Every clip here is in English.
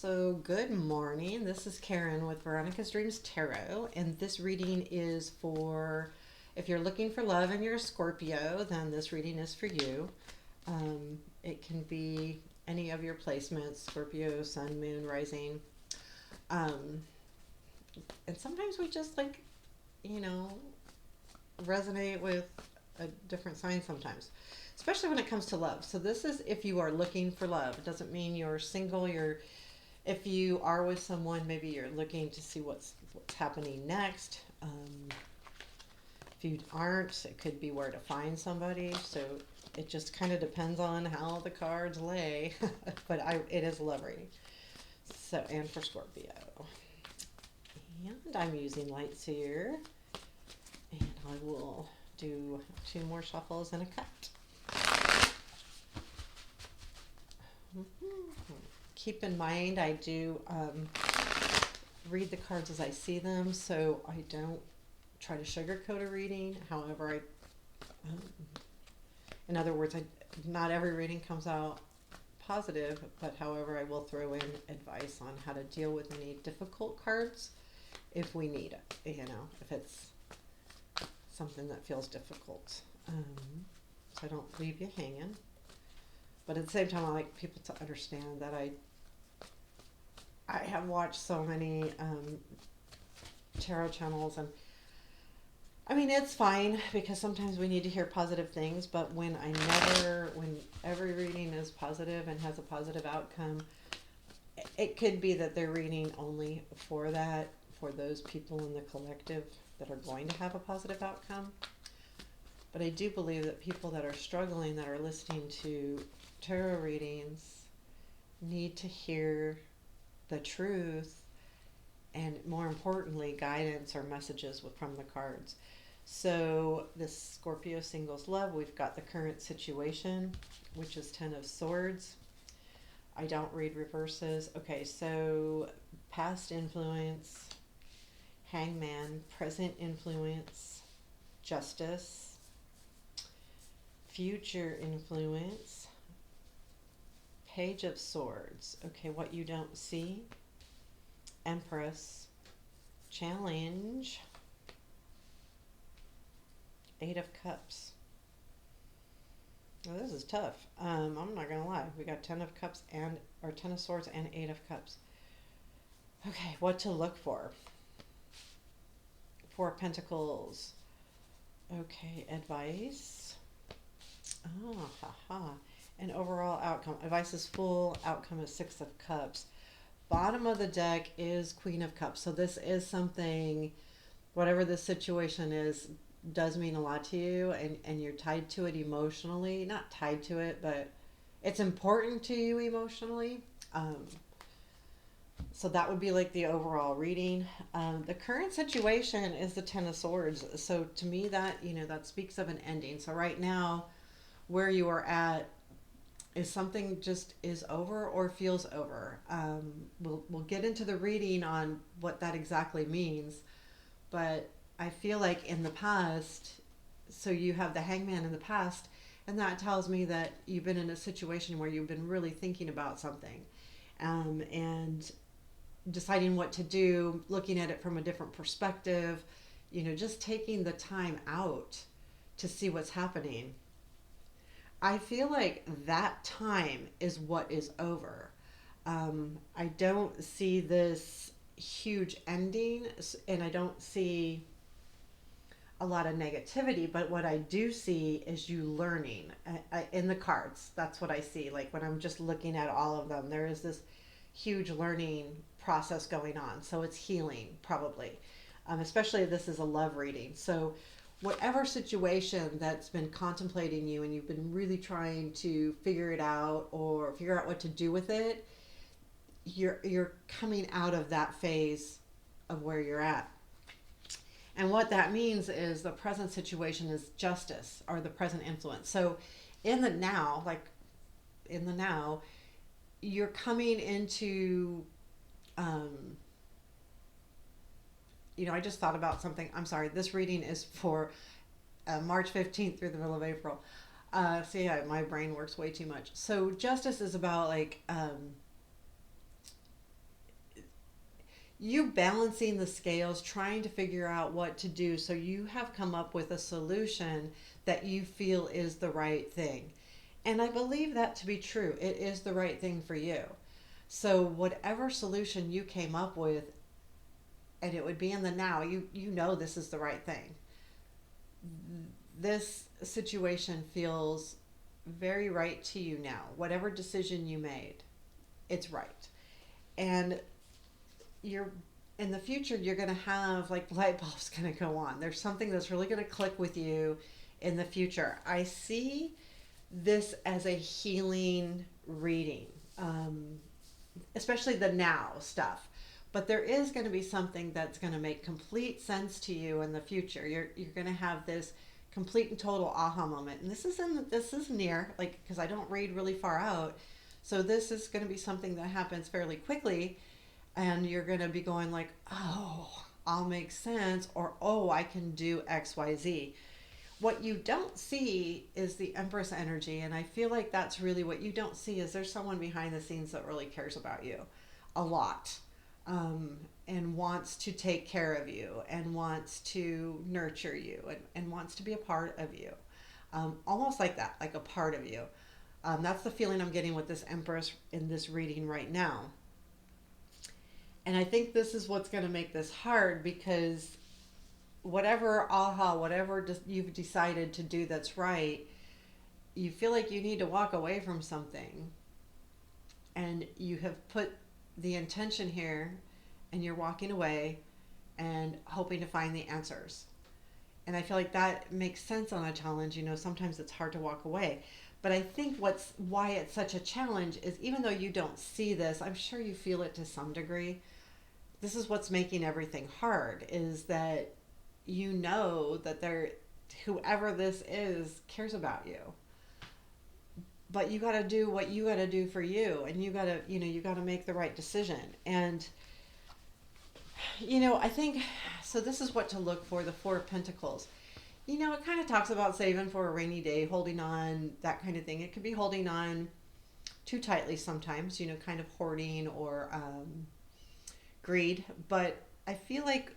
So, good morning. This is Karen with Veronica's Dreams Tarot, and this reading is for if you're looking for love and you're a Scorpio, then this reading is for you. It can be any of your placements Scorpio, Sun, Moon, Rising. Um, and sometimes we just you know, resonate with a different sign sometimes, especially when it comes to love. So, this is if you are looking for love. It doesn't mean you're single, if you are with someone, maybe you're looking to see what's happening next. If you aren't, it could be where to find somebody. So it just kind of depends on how the cards lay. But it is a love reading. So, and for Scorpio. And I'm using lights here. And I will do 2 more shuffles and a cut. Keep in mind, I do read the cards as I see them, so I don't try to sugarcoat a reading. However, in other words, not every reading comes out positive, but however, I will throw in advice on how to deal with any difficult cards if we need it, if it's something that feels difficult. So I don't leave you hanging. But at the same time, I like people to understand that I have watched so many tarot channels, and I mean, it's fine because sometimes we need to hear positive things, but when every reading is positive and has a positive outcome, it could be that they're reading only for those people in the collective that are going to have a positive outcome. But I do believe that people that are struggling, that are listening to tarot readings, need to hear the truth and, more importantly, guidance or messages from the cards. So this Scorpio singles love, we've got the current situation, which is 10 of Swords. I don't read reverses. Okay, so past influence, Hangman, present influence, Justice, future influence, Page of Swords. Okay, what you don't see, Empress, challenge, 8 of Cups. Well, this is tough. I'm not gonna lie. We got 10 of Cups or 10 of Swords and 8 of Cups. Okay, what to look for? 4 of Pentacles. Okay, advice. Oh, haha. And overall outcome. Advice is full. Outcome is 6 of Cups. Bottom of the deck is Queen of Cups. So this is something, whatever the situation is, does mean a lot to you, and you're tied to it emotionally. Not tied to it, but it's important to you emotionally. So that would be like the overall reading. The current situation is the 10 of Swords. So to me, that speaks of an ending. So right now, where you are at is something just is over or feels over. We'll get into the reading on what that exactly means, but I feel like in the past, so you have the Hangman in the past, and that tells me that you've been in a situation where you've been really thinking about something, and deciding what to do, looking at it from a different perspective, just taking the time out to see what's happening. I feel like that time is what is over. I don't see this huge ending, and I don't see a lot of negativity, but what I do see is you learning in the cards. That's what I see. Like when I'm just looking at all of them, there is this huge learning process going on. So it's healing, probably. Especially if this is a love reading. So whatever situation that's been contemplating you and you've been really trying to figure it out or figure out what to do with it, you're coming out of that phase of where you're at. And what that means is the present situation is justice, or the present influence. So in the now, you're coming into I just thought about something. I'm sorry. This reading is for March 15th through the middle of April. So yeah, my brain works way too much. So justice is about you balancing the scales, trying to figure out what to do. So you have come up with a solution that you feel is the right thing. And I believe that to be true. It is the right thing for you. So whatever solution you came up with, and it would be in the now, you know this is the right thing. This situation feels very right to you now. Whatever decision you made, it's right. And you're in the future, you're going to have like light bulbs going to go on. There's something that's really going to click with you in the future. I see this as a healing reading, especially the now stuff. But there is going to be something that's going to make complete sense to you in the future. You're going to have this complete and total aha moment, and this is near, like, because I don't read really far out, so this is going to be something that happens fairly quickly, and you're going to be going like, oh, all makes sense, or oh, I can do XYZ. What you don't see is the Empress energy, and I feel like that's really what you don't see is there's someone behind the scenes that really cares about you a lot, and wants to take care of you and wants to nurture you and wants to be a part of you, almost like that, like a part of you. That's the feeling I'm getting with this Empress in this reading right now. And I think this is what's going to make this hard because whatever aha, whatever you've decided to do that's right, you feel like you need to walk away from something. And you have put the intention here and you're walking away and hoping to find the answers. And I feel like that makes sense on a challenge. You know, sometimes it's hard to walk away. But I think why it's such a challenge is even though you don't see this, I'm sure you feel it to some degree. This is what's making everything hard is that you know that whoever this is cares about you. But you got to do what you got to do for you, and you got to make the right decision. And I think so. This is what to look for: the Four of Pentacles. It kind of talks about saving for a rainy day, holding on, that kind of thing. It could be holding on too tightly sometimes, kind of hoarding or greed. But I feel like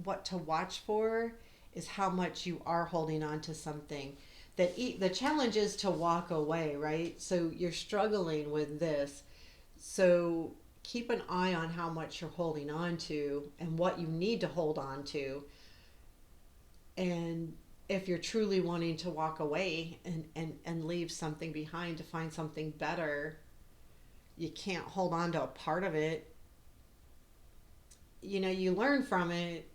what to watch for is how much you are holding on to something. The challenge is to walk away, right? So you're struggling with this. So keep an eye on how much you're holding on to and what you need to hold on to. And if you're truly wanting to walk away and leave something behind to find something better, you can't hold on to a part of it. You learn from it,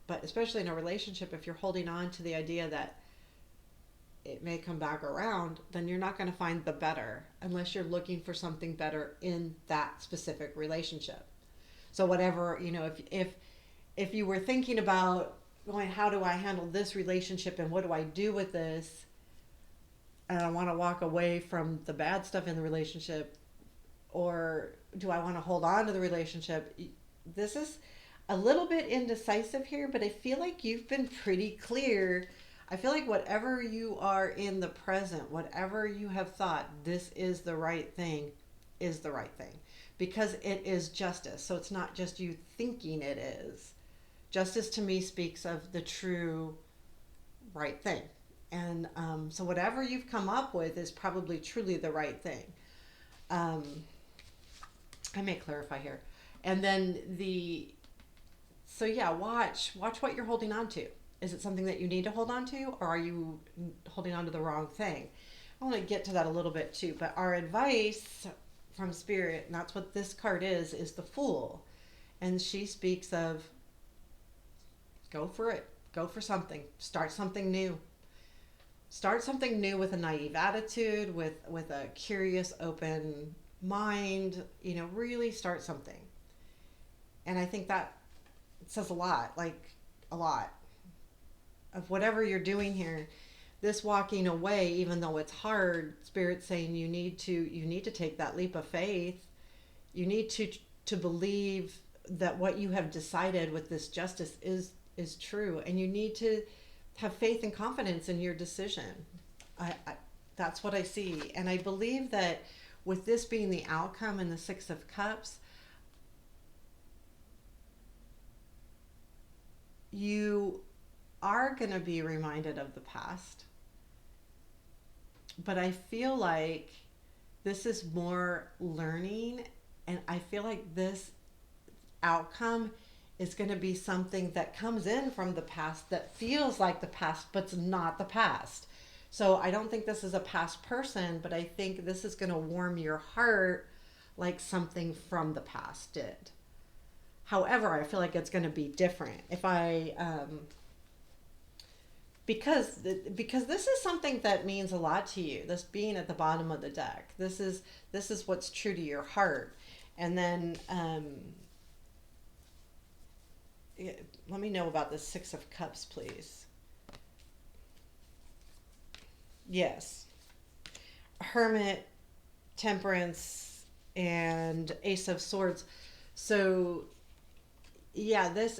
but especially in a relationship, if you're holding on to the idea that it may come back around, then you're not going to find the better unless you're looking for something better in that specific relationship. So whatever, if you were thinking about going, how do I handle this relationship and what do I do with this? And I want to walk away from the bad stuff in the relationship, or do I want to hold on to the relationship? This is a little bit indecisive here, but I feel like you've been pretty clear. I feel like whatever you are in the present, whatever you have thought, this is the right thing, is the right thing. Because it is justice. So it's not just you thinking it is. Justice to me speaks of the true right thing. And so whatever you've come up with is probably truly the right thing. I may clarify here. And then so yeah, watch what you're holding on to. Is it something that you need to hold on to, or are you holding on to the wrong thing? I want to get to that a little bit too, but our advice from Spirit, and that's what this card is the Fool. And she speaks of go for it. Go for something. Start something new. Start something new with a naive attitude, with a curious, open mind. Really start something. And I think that says a lot, like a lot of whatever you're doing here. This walking away, even though it's hard, Spirit's saying you need to take that leap of faith. You need to believe that what you have decided with this justice is true, and you need to have faith and confidence in your decision. I that's what I see, and I believe that with this being the outcome in the Six of Cups, you are going to be reminded of the past, but I feel like this is more learning, and I feel like this outcome is going to be something that comes in from the past that feels like the past but's not the past. So I don't think this is a past person, but I think this is going to warm your heart like something from the past did. However, I feel like it's going to be different if I because this is something that means a lot to you, this being at the bottom of the deck. This is what's true to your heart. And then let me know about the Six of Cups, please. Yes. Hermit, Temperance, and Ace of Swords. So yeah, this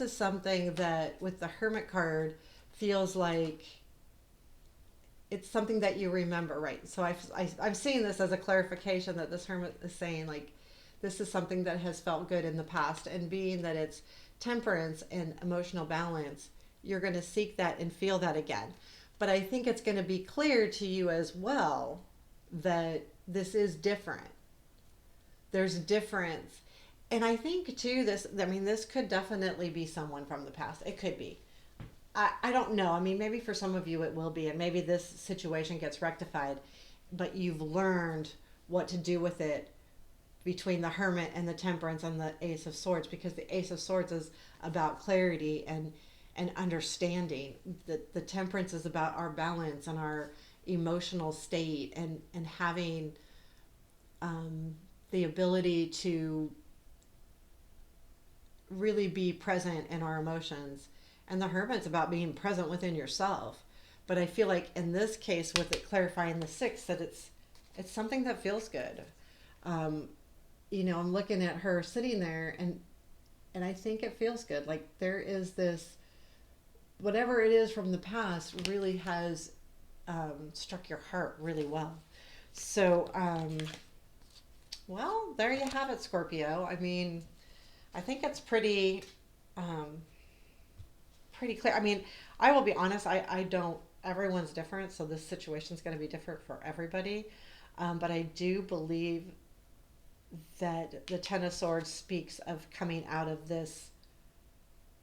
is something that with the Hermit card feels like it's something that you remember, right? So I'm seeing this as a clarification that this Hermit is saying, like, this is something that has felt good in the past, and being that it's temperance and emotional balance, you're going to seek that and feel that again. But I think it's going to be clear to you as well that this is different. There's a difference. And I think too, this could definitely be someone from the past. It could be. I don't know. I mean, maybe for some of you it will be, and maybe this situation gets rectified, but you've learned what to do with it between the Hermit and the Temperance and the Ace of Swords, because the Ace of Swords is about clarity and understanding. The Temperance is about our balance and our emotional state, and having the ability to really be present in our emotions. And the Hermit's about being present within yourself. But I feel like in this case, with it clarifying the six, that it's something that feels good. Um, I'm looking at her sitting there, and I think it feels good. Like there is this, whatever it is from the past really has struck your heart really well. So, well, there you have it, Scorpio. I mean, I think it's um, pretty clear. I mean, I will be honest, I don't, everyone's different, so this situation is going to be different for everybody. But I do believe that the Ten of Swords speaks of coming out of this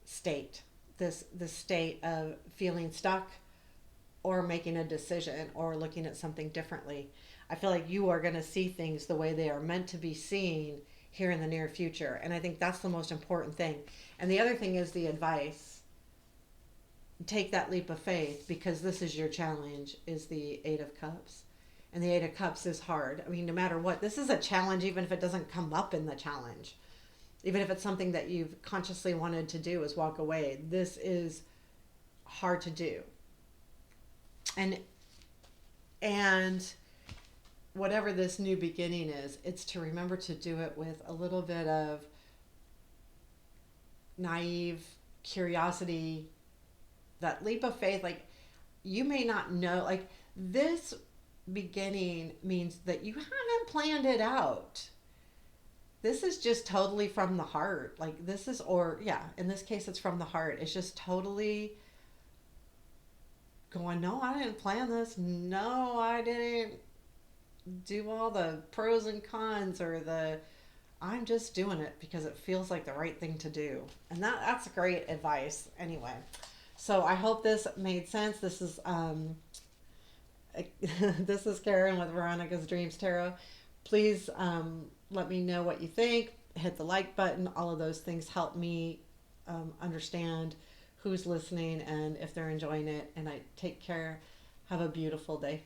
state, this state of feeling stuck, or making a decision, or looking at something differently. I feel like you are going to see things the way they are meant to be seen here in the near future. And I think that's the most important thing. And the other thing is the advice. Take that leap of faith, because this is your challenge, is the Eight of Cups. And the Eight of Cups is hard. I mean, no matter what, this is a challenge, even if it doesn't come up in the challenge. Even if it's something that you've consciously wanted to do, is walk away. This is hard to do. And and whatever this new beginning is, it's to remember to do it with a little bit of naive curiosity, that leap of faith. Like, you may not know, like, this beginning means that you haven't planned it out. This is just totally from the heart. Like, this is, or yeah, in this case, it's from the heart. It's just totally going, no, I didn't plan this. No, I didn't do all the pros and cons, or I'm just doing it because it feels like the right thing to do. And that's great advice anyway. So I hope this made sense. This is this is Karen with Veronica's Dreams Tarot. Please let me know what you think. Hit the like button. All of those things help me understand who's listening and if they're enjoying it. And I take care. Have a beautiful day.